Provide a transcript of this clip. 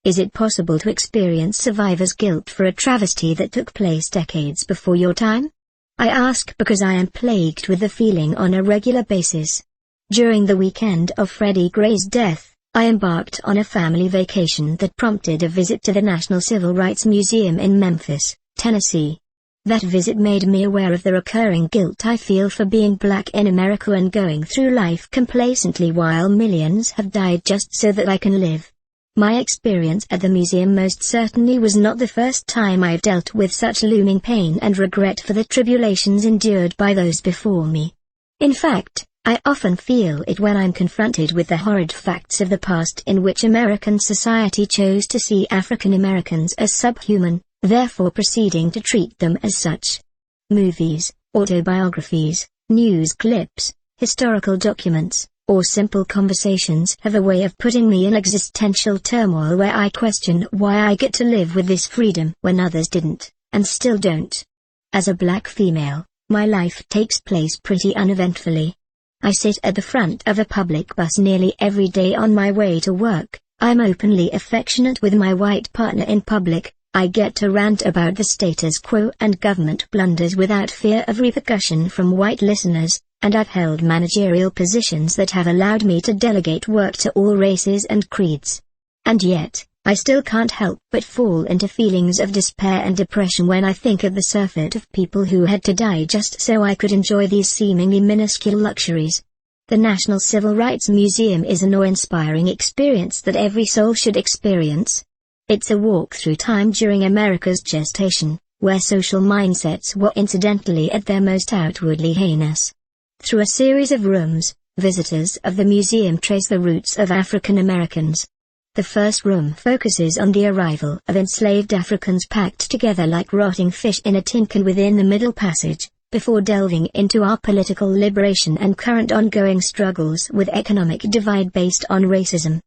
Is it possible to experience survivor's guilt for a travesty that took place decades before your time? I ask because I am plagued with the feeling on a regular basis. During the weekend of Freddie Gray's death, I embarked on a family vacation that prompted a visit to the National Civil Rights Museum in Memphis, Tennessee. That visit made me aware of the recurring guilt I feel for being black in America and going through life complacently while millions have died just so that I can live. My experience at the museum most certainly was not the first time I've dealt with such looming pain and regret for the tribulations endured by those before me. In fact, I often feel it when I'm confronted with the horrid facts of the past in which American society chose to see African Americans as subhuman, therefore proceeding to treat them as such. Movies, autobiographies, news clips, historical documents, or simple conversations have a way of putting me in existential turmoil where I question why I get to live with this freedom when others didn't, and still don't. As a black female, my life takes place pretty uneventfully. I sit at the front of a public bus nearly every day on my way to work. I'm openly affectionate with my white partner in public. I get to rant about the status quo and government blunders without fear of repercussion from white listeners, and I've held managerial positions that have allowed me to delegate work to all races and creeds. And yet, I still can't help but fall into feelings of despair and depression when I think of the surfeit of people who had to die just so I could enjoy these seemingly minuscule luxuries. The National Civil Rights Museum is an awe-inspiring experience that every soul should experience. It's a walk through time during America's gestation, where social mindsets were incidentally at their most outwardly heinous. Through a series of rooms, visitors of the museum trace the roots of African Americans. The first room focuses on the arrival of enslaved Africans packed together like rotting fish in a tin can within the Middle Passage, before delving into our political liberation and current ongoing struggles with economic divide based on racism.